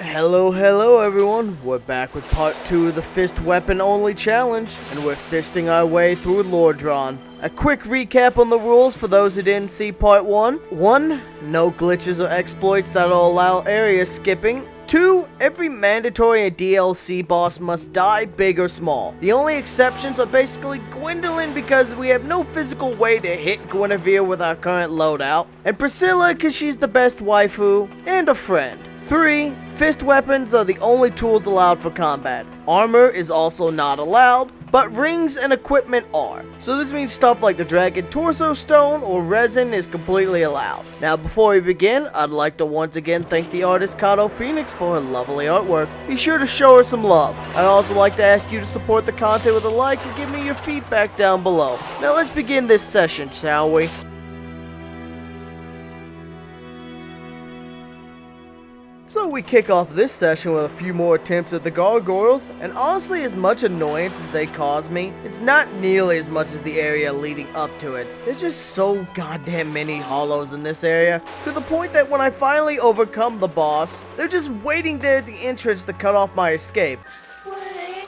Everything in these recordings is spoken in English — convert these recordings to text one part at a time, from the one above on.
Hello everyone, we're back with part 2 of the fist weapon only challenge, and we're fisting our way through Lordron. A quick recap on the rules for those who didn't see part 1. 1. No glitches or exploits that'll allow area skipping. 2. Every mandatory DLC boss must die, big or small. The only exceptions are basically Gwendolyn because we have no physical way to hit Guinevere with our current loadout, and Priscilla because she's the best waifu, and a friend. 3. Fist weapons are the only tools allowed for combat. Armor is also not allowed, but rings and equipment are. So this means stuff like the Dragon Torso Stone or resin is completely allowed. Now before we begin, I'd like to once again thank the artist Katophoenix for her lovely artwork. Be sure to show her some love. I'd also like to ask you to support the content with a like and give me your feedback down below. Now let's begin this session, shall we? So we kick off this session with a few more attempts at the Gargoyles, and honestly as much annoyance as they cause me, it's not nearly as much as the area leading up to it. There's just so goddamn many hollows in this area, to the point that when I finally overcome the boss, they're just waiting there at the entrance to cut off my escape. We're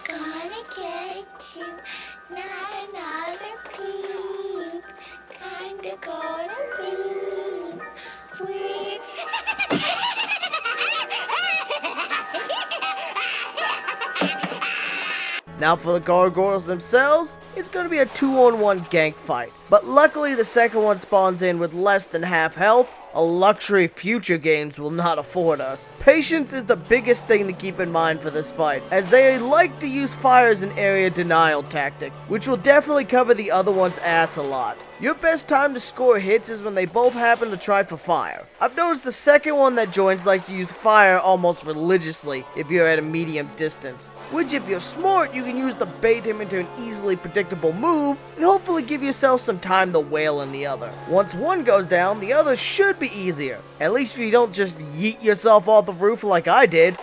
gonna get you, not another peep. Time to go to sleep. We... Now for the Gargoyles themselves, it's going to be a 2-on-1 gank fight. But luckily the second one spawns in with less than half health, a luxury future games will not afford us. Patience is the biggest thing to keep in mind for this fight, as they like to use fire as an area denial tactic, which will definitely cover the other one's ass a lot. Your best time to score hits is when they both happen to try for fire. I've noticed the second one that joins likes to use fire almost religiously if you're at a medium distance, which if you're smart you can use to bait him into an easily predictable move and hopefully give yourself some time to wail in the other. Once one goes down, the other should be easier, at least if you don't just yeet yourself off the roof like I did.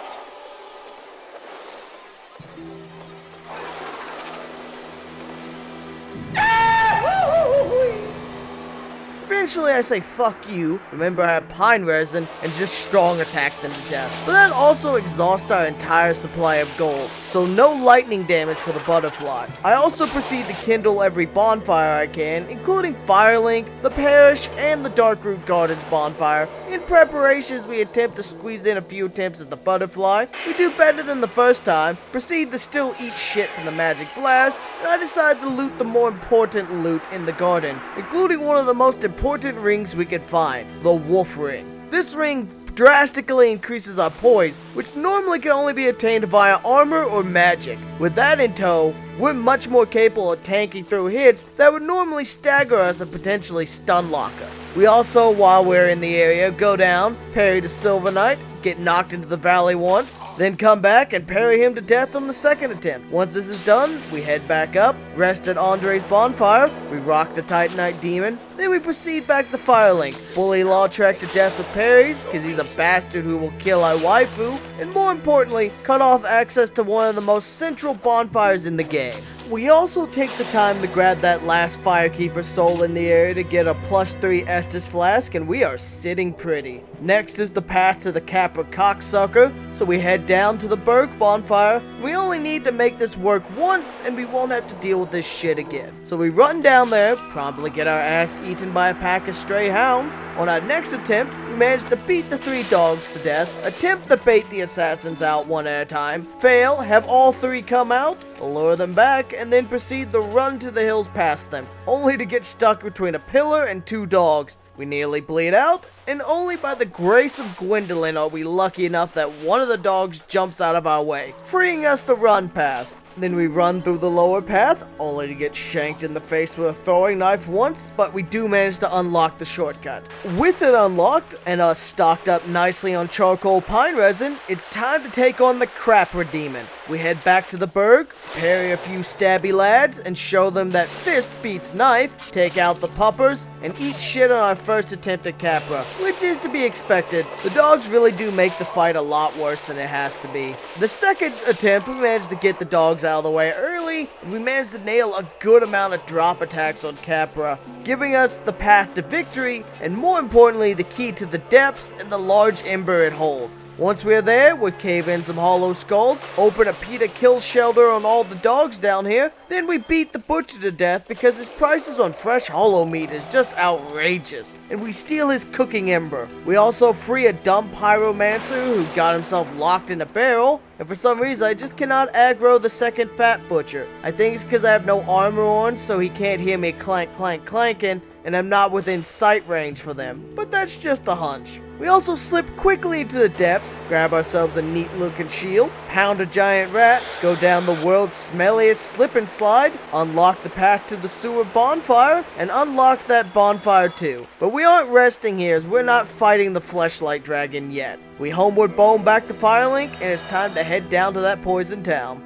Eventually I say fuck you, remember I have pine resin, and just strong attack them to death. But that also exhausts our entire supply of gold, so no lightning damage for the butterfly. I also proceed to kindle every bonfire I can, including Firelink, the Parish, and the Darkroot Gardens bonfire. In preparation as we attempt to squeeze in a few attempts at the butterfly, we do better than the first time, proceed to still eat shit from the magic blast, and I decide to loot the more important loot in the garden, including one of the most important rings we could find, the Wolf Ring. This ring drastically increases our poise, which normally can only be attained via armor or magic. With that in tow, we're much more capable of tanking through hits that would normally stagger us and potentially stun lock us. We also, while we're in the area, go down, parry the Silver Knight, get knocked into the valley once, then come back and parry him to death on the second attempt. Once this is done, we head back up, rest at Andre's bonfire, we rock the Titanite demon, then we proceed back to Firelink, bully Lautrec to death with parries, because he's a bastard who will kill our waifu, and more importantly, cut off access to one of the most central bonfires in the game. We also take the time to grab that last Firekeeper soul in the area to get a +3 Estus flask, and we are sitting pretty. Next is the path to the Capra Cocksucker, so we head down to the burg bonfire. We only need to make this work once and we won't have to deal with this shit again. So we run down there, promptly get our ass eaten by a pack of stray hounds. On our next attempt, we manage to beat the 3 dogs to death, attempt to bait the assassins out one at a time, fail, have all 3 come out, lure them back, and then proceed to run to the hills past them, only to get stuck between a pillar and 2 dogs. We nearly bleed out, and only by the grace of Gwendolyn are we lucky enough that one of the dogs jumps out of our way, freeing us to run past. Then we run through the lower path, only to get shanked in the face with a throwing knife once, but we do manage to unlock the shortcut. With it unlocked, and us stocked up nicely on charcoal pine resin, it's time to take on the Crapper Demon. We head back to the burg, parry a few stabby lads, and show them that fist beats knife, take out the puppers, and eat shit on our first attempt at Capra, which is to be expected. The dogs really do make the fight a lot worse than it has to be. The second attempt, we managed to get the dogs out of the way early, and we managed to nail a good amount of drop attacks on Capra, giving us the path to victory, and more importantly, the key to the depths and the large ember it holds. Once we're there, we cave in some hollow skulls, open a PETA kill shelter on all the dogs down here, then we beat the butcher to death because his prices on fresh hollow meat is just outrageous, and we steal his cooking ember. We also free a dumb pyromancer who got himself locked in a barrel, and for some reason I just cannot aggro the second fat butcher. I think it's because I have no armor on, so he can't hear me clank clank clanking, and I'm not within sight range for them, but that's just a hunch. We also slip quickly into the depths, grab ourselves a neat looking shield, pound a giant rat, go down the world's smelliest slip and slide, unlock the path to the sewer bonfire, and unlock that bonfire too. But we aren't resting here as we're not fighting the fleshlight dragon yet. We homeward bone back to Firelink, and it's time to head down to that poison town.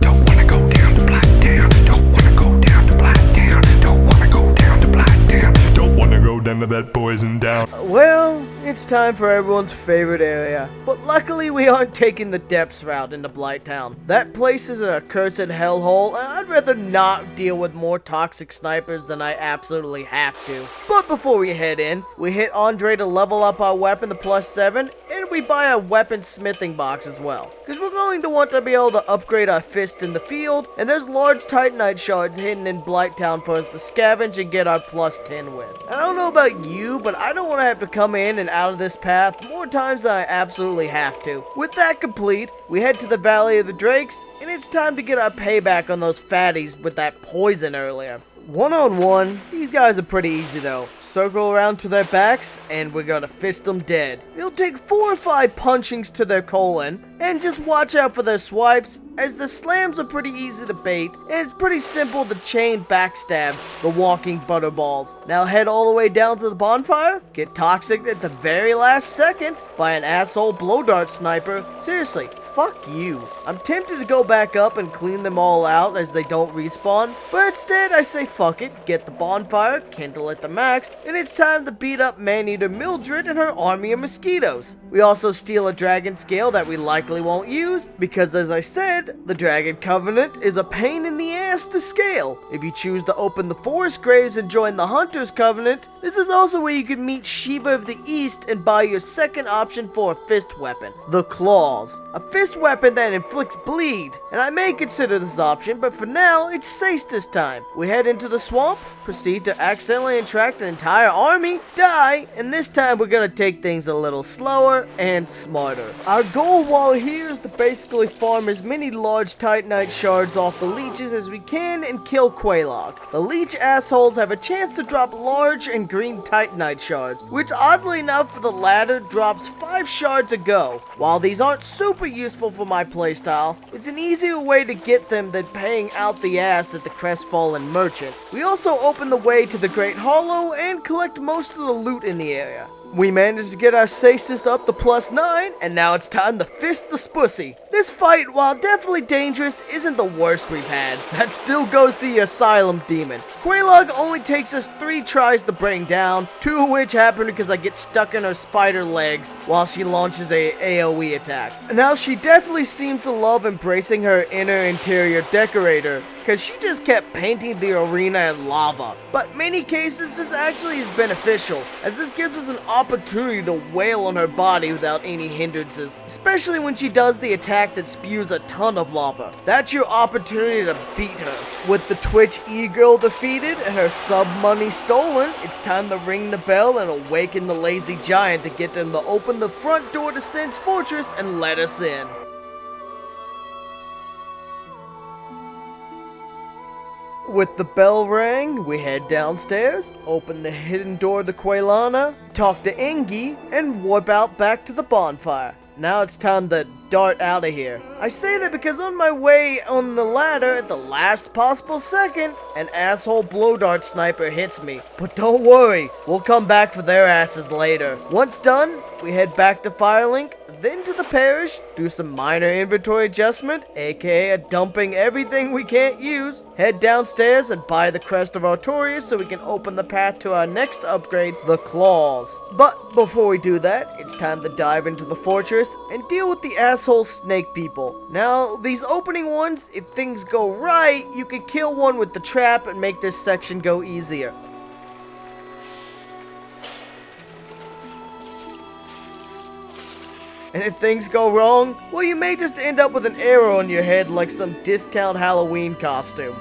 Don't wanna go down to Blighted. Don't wanna go down to Blighted. Don't wanna go down to Blighted. Don't wanna go down to that poison town. Well, it's time for everyone's favorite area, but luckily we aren't taking the depths route into Blight Town. That place is an accursed hellhole, and I'd rather not deal with more toxic snipers than I absolutely have to. But before we head in, we hit Andre to level up our weapon to +7, and we buy a weapon smithing box as well, because we're going to want to be able to upgrade our fist in the field, and there's large titanite shards hidden in Blight Town for us to scavenge and get our +10 with. I don't know about you, but I don't want to have to come in and out of this path more times than I absolutely have to. With that complete, we head to the Valley of the Drakes, and it's time to get our payback on those fatties with that poison earlier. One-on-one, these guys are pretty easy though. Circle around to their backs, and we're gonna fist them dead. It'll take 4 or 5 punchings to their colon, and just watch out for their swipes, as the slams are pretty easy to bait, and it's pretty simple to chain backstab the walking butterballs. Now head all the way down to the bonfire, get toxic at the very last second by an asshole blow dart sniper. Seriously, fuck you. I'm tempted to go back up and clean them all out as they don't respawn, but instead I say fuck it, get the bonfire, kindle at the max, and it's time to beat up Man-Eater Mildred and her army of mosquitoes. We also steal a dragon scale that we likely won't use, because as I said, the Dragon Covenant is a pain in the ass to scale. If you choose to open the Forest Graves and join the Hunter's Covenant, this is also where you can meet Shiva of the East and buy your second option for a fist weapon, the Claws. A fist weapon that inflicts bleed, and I may consider this option, but for now, it's safe this time. We head into the swamp, proceed to accidentally attract an entire army, die, and this time we're gonna take things a little slower and smarter. Our goal while here is to basically farm as many large titanite shards off the leeches as we can and kill Quelaag. The leech assholes have a chance to drop large and green titanite shards, which oddly enough for the latter drops 5 shards a go. While these aren't super useful for my playstyle, it's an easier way to get them than paying out the ass at the Crestfallen Merchant. We also open the way to the Great Hollow and collect most of the loot in the area. We managed to get our stasis up to +9, and now it's time to fist the spussy. This fight, while definitely dangerous, isn't the worst we've had. That still goes to the Asylum Demon. Quelaag only takes us 3 tries to bring down, 2 of which happen because I get stuck in her spider legs while she launches a AoE attack. Now she definitely seems to love embracing her inner interior decorator, because she just kept painting the arena in lava. But in many cases this actually is beneficial, as this gives us an opportunity to wail on her body without any hindrances, especially when she does the attack that spews a ton of lava. That's your opportunity to beat her. With the Twitch e-girl defeated and her sub money stolen, it's time to ring the bell and awaken the lazy giant to get them to open the front door to Sens Fortress and let us in. With the bell rang, we head downstairs, open the hidden door to Quailana, talk to Engi, and warp out back to the bonfire. Now it's time to dart out of here. I say that because on my way on the ladder at the last possible second, an asshole blow dart sniper hits me. But don't worry, we'll come back for their asses later. Once done, we head back to Firelink, then to the parish, do some minor inventory adjustment, aka dumping everything we can't use, head downstairs and buy the Crest of Artorias so we can open the path to our next upgrade, the Claws. But before we do that, it's time to dive into the fortress and deal with the asshole snake people. Now, these opening ones, if things go right, you can kill one with the trap and make this section go easier. And if things go wrong, well, you may just end up with an arrow on your head like some discount Halloween costume.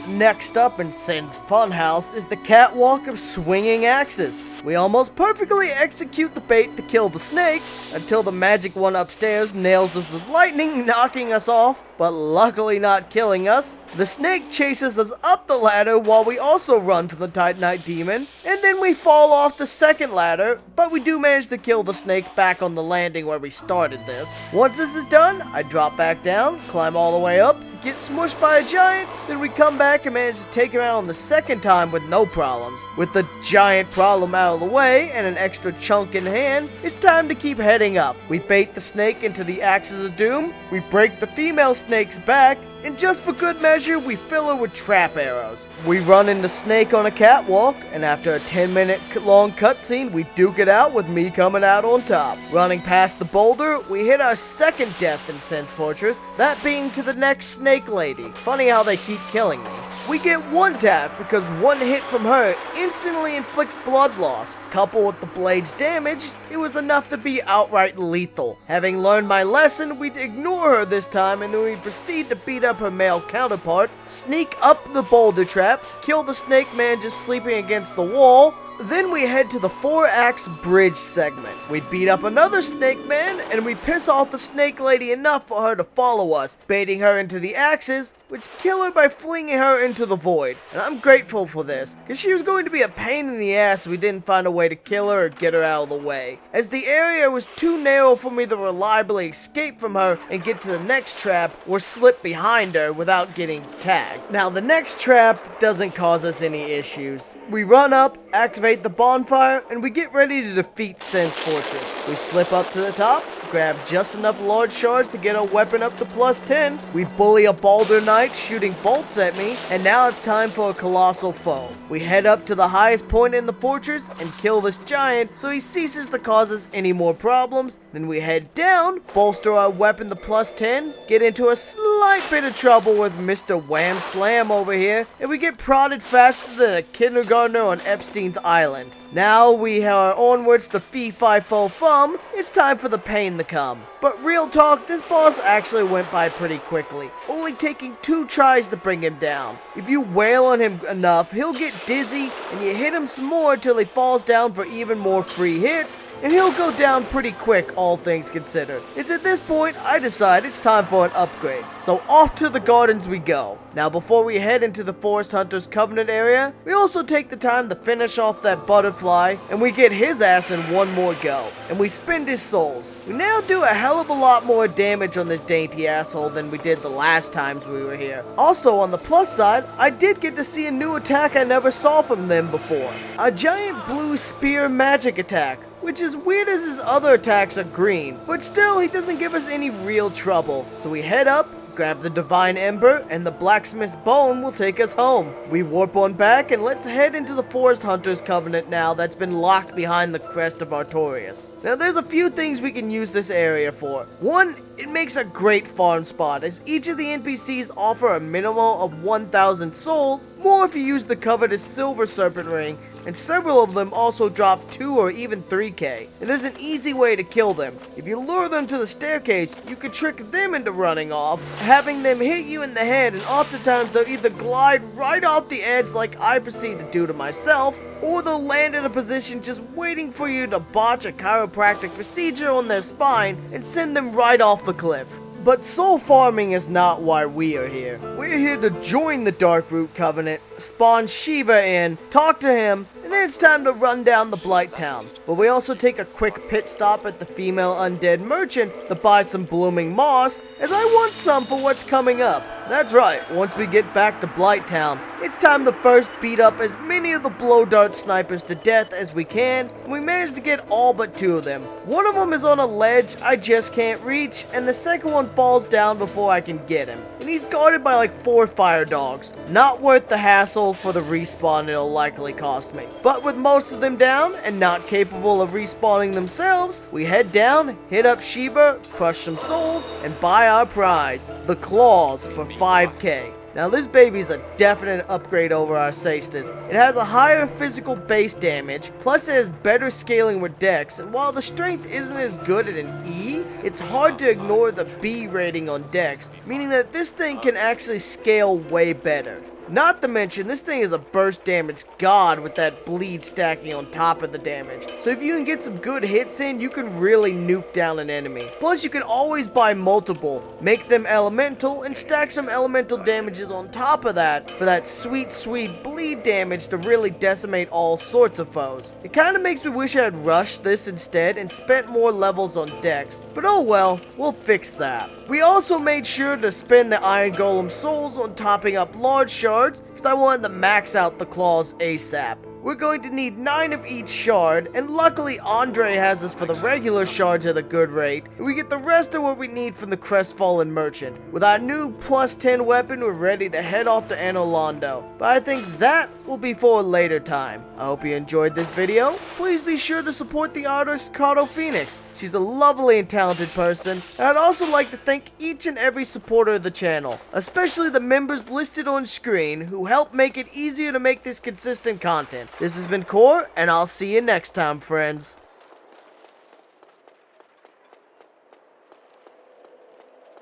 Next up in Sens Funhouse is the catwalk of swinging axes. We almost perfectly execute the bait to kill the snake until the magic one upstairs nails us with lightning, knocking us off, but luckily not killing us. The snake chases us up the ladder while we also run from the Titanite demon, and then we fall off the second ladder, but we do manage to kill the snake back on the landing where we started this. Once this is done, I drop back down, climb all the way up, get smushed by a giant, then we come back and manage to take him out on the second time with no problems. With the giant problem out of the way and an extra chunk in hand, it's time to keep heading up. We bait the snake into the Axes of Doom, we break the female snake's back, and just for good measure, we fill her with trap arrows. We run into Snake on a catwalk, and after a 10-minute long cutscene, we duke it out with me coming out on top. Running past the boulder, we hit our second death in Sens Fortress, that being to the next snake lady. Funny how they keep killing me. We get one tap because one hit from her instantly inflicts blood loss. Coupled with the blade's damage, it was enough to be outright lethal. Having learned my lesson, we'd ignore her this time and then we'd proceed to beat up her male counterpart, sneak up the boulder trap, kill the snake man just sleeping against the wall. Then we head to the 4-axe bridge segment. We beat up another snake man, and we piss off the snake lady enough for her to follow us, baiting her into the axes, which kill her by flinging her into the void. And I'm grateful for this, because she was going to be a pain in the ass if we didn't find a way to kill her or get her out of the way, as the area was too narrow for me to reliably escape from her and get to the next trap or slip behind her without getting tagged. Now the next trap doesn't cause us any issues. We run up, activate the bonfire, and we get ready to defeat Sens Fortress. We slip up to the top, grab just enough large shards to get our weapon up to +10. We bully a Baldur Knight shooting bolts at me, and now it's time for a colossal foe. We head up to the highest point in the fortress and kill this giant so he ceases to cause us any more problems. Then we head down, bolster our weapon to +10, get into a slight bit of trouble with Mr. Wham Slam over here, and we get prodded faster than a kindergartner on Epstein's Island. Now we are onwards to Fee Fi Fo Fum. It's time for the pain to come. But real talk, this boss actually went by pretty quickly, only taking 2 tries to bring him down. If you wail on him enough, he'll get dizzy, and you hit him some more until he falls down for even more free hits, and he'll go down pretty quick, all things considered. It's at this point I decide it's time for an upgrade. So off to the gardens we go. Now before we head into the Forest Hunters Covenant area, we also take the time to finish off that butterfly, and we get his ass in one more go. And we spend his souls. We now do a hell of a lot more damage on this dainty asshole than we did the last times we were here. Also on the plus side, I did get to see a new attack I never saw from them before. A giant blue spear magic attack, which is weird as his other attacks are green, but still he doesn't give us any real trouble. So we head up, grab the Divine Ember, and the Blacksmith's Bone will take us home. We warp on back, and let's head into the Forest Hunters Covenant now that's been locked behind the crest of Artorias. Now there's a few things we can use this area for. One, it makes a great farm spot, as each of the NPCs offer a minimum of 1,000 souls, more if you use the coveted Silver Serpent Ring, and several of them also drop 2 or even 3k. And there's an easy way to kill them. If you lure them to the staircase, you can trick them into running off, having them hit you in the head, and oftentimes they'll either glide right off the edge like I proceed to do to myself, or they'll land in a position just waiting for you to botch a chiropractic procedure on their spine and send them right off the cliff. But soul farming is not why we are here. We're here to join the Darkroot Covenant, spawn Shiva in, talk to him, and then it's time to run down the Blight Town. But we also take a quick pit stop at the female undead merchant to buy some blooming moss, as I want some for what's coming up. That's right, once we get back to Blight Town, it's time to first beat up as many of the blow dart snipers to death as we can, and we managed to get all but 2 of them. One of them is on a ledge I just can't reach, and the second one falls down before I can get him. And he's guarded by like 4 fire dogs. Not worth the hassle for the respawn it'll likely cost me. But with most of them down, and not capable of respawning themselves, we head down, hit up Shiva, crush some souls, and buy our prize, the claws, for 5k. Now this baby's a definite upgrade over our Cestus. It has a higher physical base damage, plus it has better scaling with Dex, and while the strength isn't as good at an E, it's hard to ignore the B rating on Dex, meaning that this thing can actually scale way better. Not to mention, this thing is a burst damage god with that bleed stacking on top of the damage. So if you can get some good hits in, you can really nuke down an enemy. Plus, you can always buy multiple, make them elemental, and stack some elemental damages on top of that for that sweet, sweet bleed damage to really decimate all sorts of foes. It kind of makes me wish I had rushed this instead and spent more levels on Dex, but oh well, we'll fix that. We also made sure to spend the Iron Golem souls on topping up large shards, because I wanted to max out the claws ASAP. We're going to need 9 of each shard, and luckily Andre has us for the regular shards at a good rate, and we get the rest of what we need from the Crestfallen Merchant. With our new plus 10 weapon, we're ready to head off to Anolondo, but I think that will be for a later time. I hope you enjoyed this video. Please be sure to support the artist Katophoenix. She's a lovely and talented person, and I'd also like to thank each and every supporter of the channel, especially the members listed on screen who help make it easier to make this consistent content. This has been Core, and I'll see you next time, friends.